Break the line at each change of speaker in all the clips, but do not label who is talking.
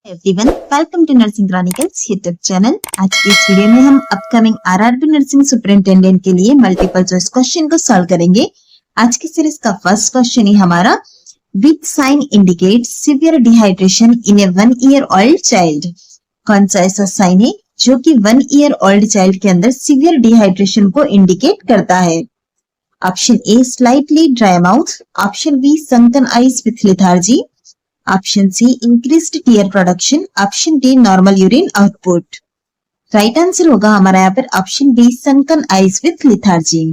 Everyone, welcome to nursing chronicles YouTube channel. आज की इस वीडियो में हम अपकमिंग आरआरबी नर्सिंग सुपरिटेंडेंट के लिए मल्टीपल चॉइस क्वेश्चन को सॉल्व करेंगे। आज की सीरीज का फर्स्ट क्वेश्चन ही हमारा, which sign indicate severe dehydration in a 1 year old child. कौन सा ऐसा साइन है जो कि 1 ईयर ओल्ड चाइल्ड के अंदर सिवियर डिहाइड्रेशन को इंडिकेट करता है? Option A, slightly dry mouth. Option B, sunken eyes with lethargy। Option C, increased tear production. Option D, normal urine output. Right answer होगा हमारा यहाँ पर option B, sunken eyes with lethargy.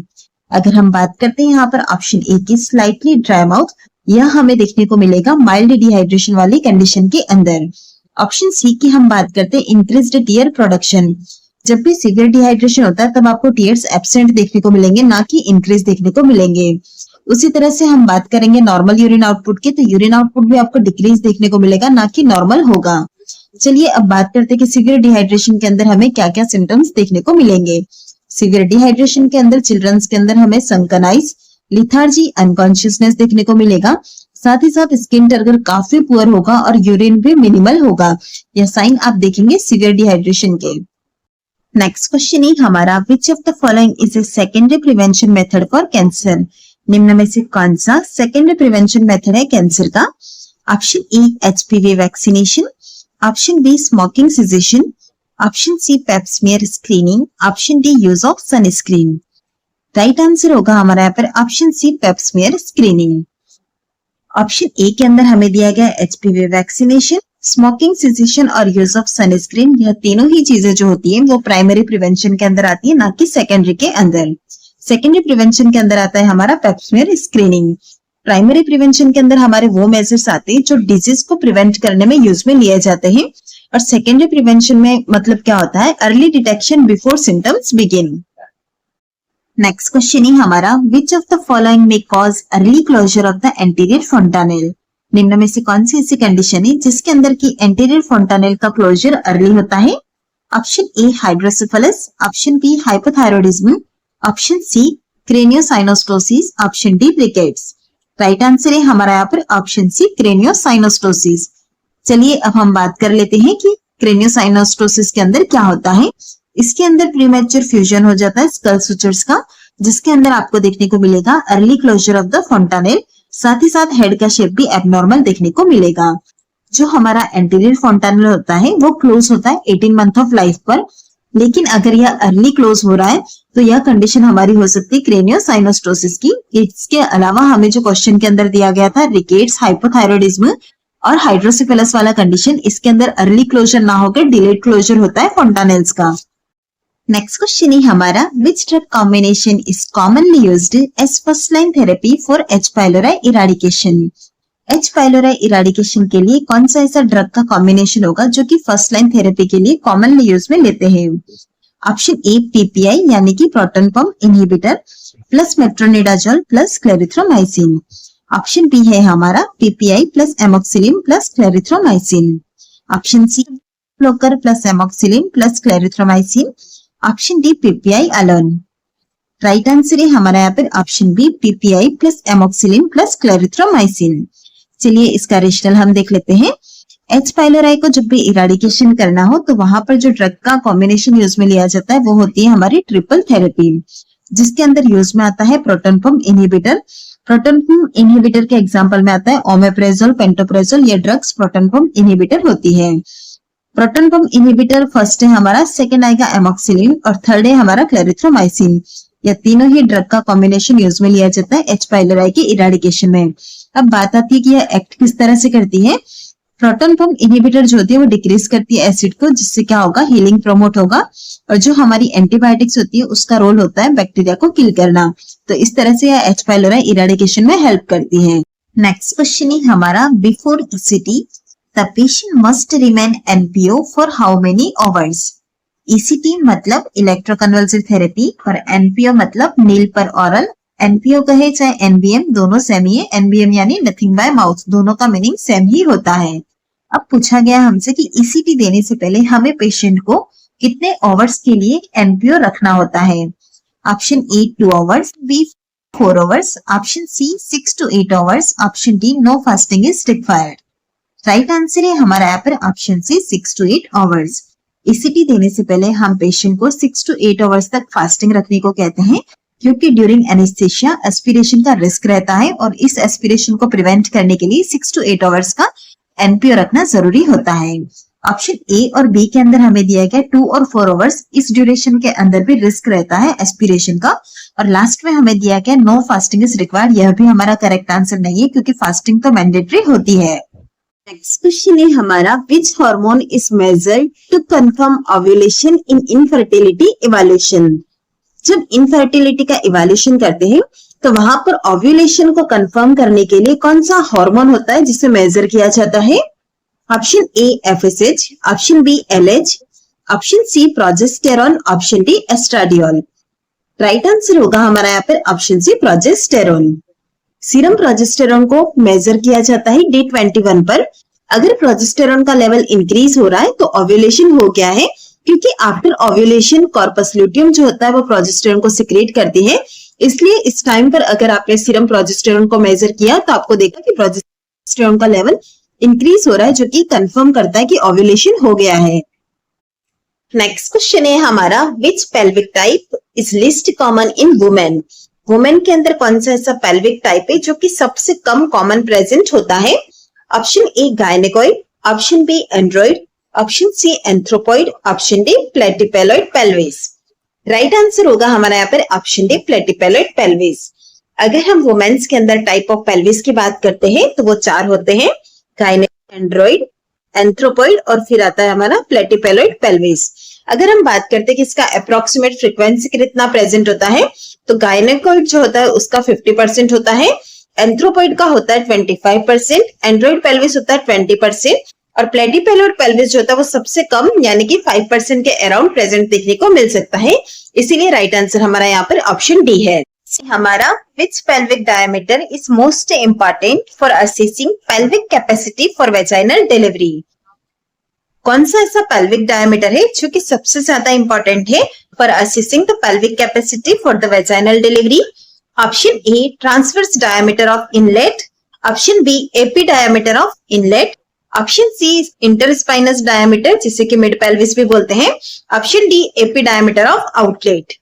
अगर हम बात करते हैं यहाँ पर ऑप्शन ए की, स्लाइटली ड्राई माउथ, यह हमें देखने को मिलेगा माइल्ड डिहाइड्रेशन वाली कंडीशन के अंदर। ऑप्शन सी की हम बात करते हैं, इंक्रीज्ड टीयर प्रोडक्शन। जब भी सीवियर डिहाइड्रेशन होता है तब आपको टीयर्स एब्सेंट देखने को मिलेंगे, ना कि इंक्रीज देखने को मिलेंगे। उसी तरह से हम बात करेंगे नॉर्मल यूरिन आउटपुट की, तो यूरिन आउटपुट भी आपको डिक्रीज देखने को मिलेगा, ना कि नॉर्मल होगा। चलिए अब बात करते हैं कि सीवियर डिहाइड्रेशन के अंदर हमें क्या क्या सिम्टम्स देखने को मिलेंगे। सीवियर डिहाइड्रेशन के अंदर चिल्ड्रंस के अंदर हमें संकन आइज, लिथार्जी, अनकॉन्शियसनेस देखने को मिलेगा। साथ ही साथ स्किन टर्गर काफी पुअर होगा और यूरिन भी मिनिमल होगा। यह साइन आप देखेंगे सीवियर डिहाइड्रेशन के। नेक्स्ट क्वेश्चन है हमारा, which of the following is a secondary prevention method for cancer. निम्न में से कौन सा सेकेंडरी प्रिवेंशन मेथड है कैंसर का? Option A, HPV vaccination. Option B, smoking cessation. Option C, pap smear screening. Option D, use of sunscreen. Right answer होगा हमारा यहाँ पर option C, pap smear screening. Option A के अंदर हमें दिया गया एचपीवी वैक्सीनेशन, स्मोकिंग सिजेशन और यूज ऑफ सनस्क्रीन। यह तीनों ही चीजें जो होती है वो प्राइमरी प्रिवेंशन के अंदर आती है, ना कि सेकेंडरी के अंदर। सेकेंडरी प्रिवेंशन के अंदर आता है हमारा पेप स्मीयर स्क्रीनिंग। प्राइमरी प्रिवेंशन के अंदर हमारे वो मेजर्स आते हैं जो डिजीज को प्रिवेंट करने में यूज में लिए जाते हैं। और सेकेंडरी प्रिवेंशन में मतलब क्या होता है, early detection before symptoms begin. Next question है हमारा, विच ऑफ द फॉलोइंग में cause early closure of the anterior fontanelle. निम्न में से कौन सी ऐसी कंडीशन है जिसके अंदर की एंटीरियर फोंटानेल का क्लोजर अर्ली होता है? Option A, hydrocephalus. Option B, hypothyroidism. Option C, craniosynostosis. Option D, rickets. Right answer है हमारा यहाँ पर ऑप्शन सी, क्रेनियोसाइनोस्टोसिस। चलिए अब हम बात कर लेते हैं कि क्रेनियोसाइनोस्टोसिस के अंदर क्या होता है। इसके अंदर प्रीमेच्योर फ्यूजन हो जाता है स्कल सुचर्स का, जिसके अंदर आपको देखने को मिलेगा अर्ली क्लोजर ऑफ द फोंटानेल। साथ ही साथ हेड का शेप भी एबनॉर्मल देखने को मिलेगा। जो हमारा एंटीरियर फोंटानेल होता है वो क्लोज होता है 18 मंथ ऑफ लाइफ पर, लेकिन अगर यह अर्ली क्लोज हो रहा है तो यह कंडीशन हमारी हो सकती है क्रेनियोसाइनोस्टोसिस की। इसके अलावा हमें जो क्वेश्चन के अंदर दिया गया था रिकेट्स, हाइपोथायरॉयडिज्म और हाइड्रोसेफेलस वाला कंडीशन, इसके अंदर अर्ली क्लोजर ना होकर डिलेड क्लोजर होता है फोंटानेल्स का। नेक्स्ट क्वेश्चन है हमारा, which drug combination is commonly used as first line therapy for H pylori eradication. H pylori eradication के लिए कौन सा ऐसा ड्रग का कॉम्बिनेशन होगा जो कि फर्स्ट लाइन थेरेपी के लिए कॉमनली यूज में लेते हैं? ऑप्शन ए, पीपीआई यानी कि proton pump inhibitor plus metronidazole plus clarithromycin. Option B है हमारा PPI plus amoxicillin plus clarithromycin. Option C, blocker plus amoxicillin plus clarithromycin. Option D, PPI alone. Right answer है हमारा यहाँ पर option B, PPI plus amoxicillin plus clarithromycin. चलिए इसका rational हम देख लेते हैं। एच पाइलोरी को जब भी इराडिकेशन करना हो तो वहां पर जो ड्रग का कॉम्बिनेशन यूज में लिया जाता है वो होती है हमारी ट्रिपल थेरेपी, जिसके अंदर यूज में आता है proton pump inhibitor. Proton pump inhibitor के एग्जांपल में आता है ओमेप्रेजोल, पेंटोप्रेजोल, ये ड्रग्स प्रोटॉन पंप इनहिबिटर होती है। प्रोटॉन पंप इनहिबिटर फर्स्ट है हमारा, सेकेंड आएगा एमोक्सिलिन और थर्ड है हमारा क्लेरिथ्रोमाइसिन। यह तीनों ही ड्रग का कॉम्बिनेशन यूज में लिया जाता है एच पाइलोरी के इराडिकेशन में। अब बात आती है कि यह एक्ट किस तरह से करती है। प्रोटॉन पंप इनहिबिटर जो होती है वो डिक्रीज करती है एसिड को, जिससे क्या होगा, हीलिंग प्रमोट होगा। और जो हमारी एंटीबायोटिक्स होती है उसका रोल होता है बैक्टीरिया को किल करना। तो इस तरह से यह एच पाइलोरी इराडिकेशन में हेल्प करती है। नेक्स्ट क्वेश्चन है हमारा, before ECT the patient must remain NPO for how many hours. ECT मतलब इलेक्ट्रोकन्वल्सिव थेरेपी और एनपीओ मतलब नील पर ऑरल। एनपीओ कहे चाहे एनबीएम, दोनों सेम ही है। एनबीएम यानी नथिंग बाय माउथ, दोनों का मीनिंग सेम ही होता है। अब पूछा गया हमसे कि ईसीटी देने से पहले हमें पेशेंट को कितने आवर्स के लिए एनपीओ रखना होता है। Option A, 2 hours, B 4 hours, option C 6 to 8 hours, option D no fasting is required. Right answer है हमारा यहाँ पर option C 6 to 8 hours. ECT देने से पहले हम पेशेंट को 6 to 8 आवर्स तक फास्टिंग रखने को कहते हैं, क्योंकि ड्यूरिंग एनेस्थीसिया एस्पिरेशन का रिस्क रहता है और इस एस्पिरेशन को प्रिवेंट करने के लिए 6 to 8 आवर्स का एनपीओ रखना जरूरी होता है। ऑप्शन ए और बी के अंदर हमें दिया गया 2 और 4 आवर्स, इस ड्यूरेशन के अंदर भी रिस्क रहता है एस्पिरेशन का। और लास्ट में हमें दिया गया नो फास्टिंग इज रिक्वायर्ड, यह भी हमारा करेक्ट आंसर नहीं है क्योंकि फास्टिंग तो मैंडेटरी होती है। नेक्स्ट क्वेश्चन है हमारा, which hormone is measured to confirm ovulation in infertility evaluation. जब इनफर्टिलिटी का इवैल्यूएशन करते हैं तो वहां पर ओव्यूलेशन को कंफर्म करने के लिए कौन सा हार्मोन होता है जिसे मेजर किया जाता है? Option A FSH, option B LH, option C progesterone, option D estradiol. Right answer होगा हमारा यहाँ पर option C progesterone. Serum progesterone को मेजर किया जाता है डे 21 पर। अगर प्रोजेस्टेरॉन का लेवल इंक्रीज हो रहा है तो ओव्यूलेशन हो गया है, क्योंकि आफ्टर ओव्यूलेशन कॉर्पस ल्यूटियम जो होता है वो प्रोजेस्टेरॉन को सिक्रेट करती है। इसलिए इस टाइम पर अगर आपने सीरम प्रोजेस्टेरॉन को मेजर किया तो आपको देखा कि प्रोजेस्टेरॉन का लेवल इंक्रीज हो रहा है, जो कि कंफर्म करता है कि ओव्यूलेशन हो गया है। नेक्स्ट क्वेश्चन है हमारा, which pelvic type is least common in women. Women के अंदर कौन सा ऐसा पेल्विक टाइप है जो कि सबसे कम कॉमन प्रेजेंट होता है? Option A gynaecoid, option B android, option C anthropoid, option D platypelloid pelvis. Right answer होगा हमारा यहाँ पर ऑप्शन डी प्लेटिपेलॉइड पेल्विस। अगर हम वुमेन्स के अंदर टाइप ऑफ पेल्विस की बात करते हैं तो वो 4 होते हैं, गायनेकॉइड, एंड्रॉइड, एंथ्रोपॉइड और फिर आता है हमारा प्लेटिपेलॉइड पेल्विस। अगर हम बात करते हैं कि इसका अप्रोक्सीमेट फ्रीक्वेंसी कितना प्रेजेंट होता है तो गायनेकॉइड जो होता है उसका 50% होता है, एंथ्रोपॉइड का होता है 25%, एंड्रॉइड पेल्विस होता है 20% और प्लेटिपेलॉइड पेल्विस जो होता है वो सबसे कम यानी कि 5% के अराउंड प्रेजेंट देखने को मिल सकता है। इसीलिए राइट आंसर हमारा यहाँ पर ऑप्शन डी है। हमारा, which pelvic diameter is most important for assessing pelvic capacity for vaginal delivery. कौन सा ऐसा पेल्विक डायमीटर है जो कि सबसे ज्यादा इंपॉर्टेंट है for assessing the pelvic capacity for the vaginal delivery? Option A transverse diameter of inlet, option B AP diameter of inlet, option C interspinous diameter जिसे कि मिड पेल्विस भी बोलते हैं, option D AP diameter of outlet.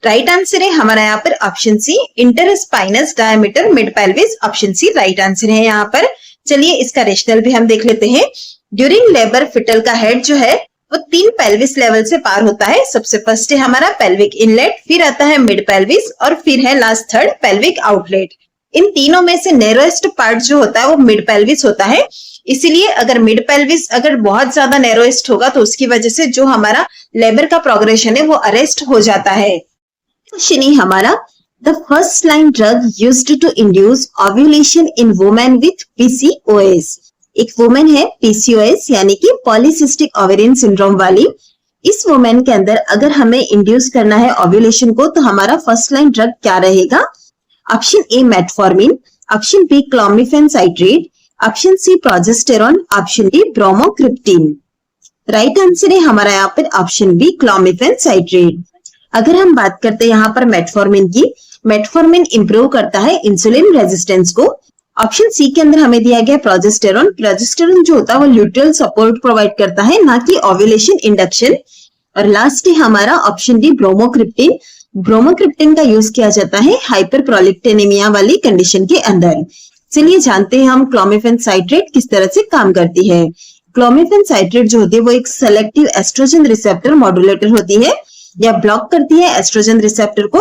Right answer है हमारा यहाँ पर option C interspinous diameter mid pelvis, option C right answer है यहाँ पर। चलिए इसका रेशनल भी हम देख लेते हैं। ड्यूरिंग लेबर फिटल का हेड जो है वो 3 पेल्विस लेवल से पार होता है। सबसे फर्स्ट है हमारा पेल्विक इनलेट, फिर आता है मिड पेल्विस और फिर है लास्ट थर्ड पेल्विक आउटलेट। इन तीनों में से नैरोएस्ट पार्ट जो होता है वो मिड पेल्विस होता है। इसीलिए अगर मिड पेल्विस अगर बहुत ज्यादा नैरोएस्ट होगा तो उसकी वजह से जो हमारा लेबर का प्रोग्रेशन है वो अरेस्ट हो जाता है। क्वेश्चन है हमारा, the first line drug used to induce ovulation in women with PCOS. एक वुमेन है पीसीओएस यानी कि पॉलीसिस्टिक ओवेरियन सिंड्रोम वाली। इस वुमेन के अंदर अगर हमें इंड्यूस करना है ओव्यूलेशन को तो हमारा फर्स्ट लाइन ड्रग क्या रहेगा? Option A metformin, option B clomiphene citrate, option C progesterone, option D bromocriptine. Right answer है हमारा यहाँ पर ऑप्शन बी क्लोमिफेन साइट्रेट। अगर हम बात करते हैं यहाँ पर मेटफॉर्मिन की, मेटफॉर्मिन इंप्रूव करता है इंसुलिन रेजिस्टेंस को। ऑप्शन सी के अंदर हमें दिया गया प्रोजेस्टेरॉन। प्रोजेस्टेरॉन जो होता है वो ल्यूटेरल सपोर्ट प्रोवाइड करता है, ना कि ओव्यूलेशन इंडक्शन। और लास्ट है हमारा ऑप्शन डी ब्रोमोक्रिप्टिन। ब्रोमोक्रिप्टिन का यूज किया जाता है हाइपरप्रोलेक्टिनेमिया वाली कंडीशन के अंदर। चलिए जानते हैं हम क्लोमिफेन साइट्रेट किस तरह से काम करती है। क्लोमिफेन साइट्रेट जो होती है वो एक सेलेक्टिव एस्ट्रोजन रिसेप्टर मॉड्यूलेटर होती है या ब्लॉक करती है एस्ट्रोजन रिसेप्टर को,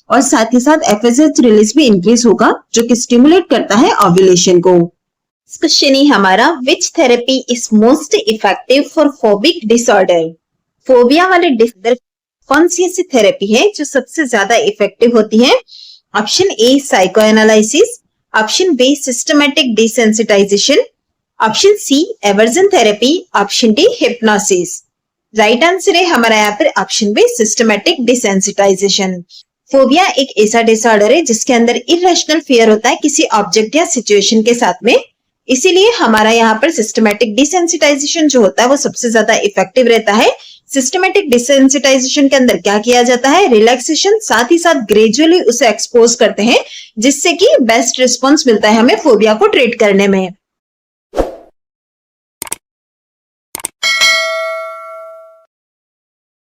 और साथ ही साथ एफएसएच रिलीज भी इंक्रीज होगा जो कि स्टिमुलेट करता है ओव्यूलेशन को। क्वेश्चन है हमारा, which therapy is most effective for phobic disorder. Phobia वाले डिसऑर्डर कौन सी ऐसी थेरेपी है जो सबसे ज्यादा इफेक्टिव होती है? Option A psychoanalysis, option B systematic desensitization, option C aversion therapy, option D hypnosis. Right answer है हमारा यहाँ पर option B systematic desensitization. Phobia एक ऐसा डिसऑर्डर है जिसके अंदर इरेशनल फियर होता है किसी ऑब्जेक्ट या सिचुएशन के साथ में। इसीलिए हमारा यहाँ पर सिस्टमैटिक डिसेंसिटाइजेशन जो होता है वो सबसे ज्यादा इफेक्टिव रहता है। सिस्टमैटिक डिसेंसिटाइजेशन के अंदर क्या किया जाता है? रिलैक्सेशन, साथ ही साथ ग्रेजुअली उसे एक्सपोज करते हैं जिससे कि बेस्ट रिस्पॉन्स मिलता है हमें फोबिया को ट्रीट करने में।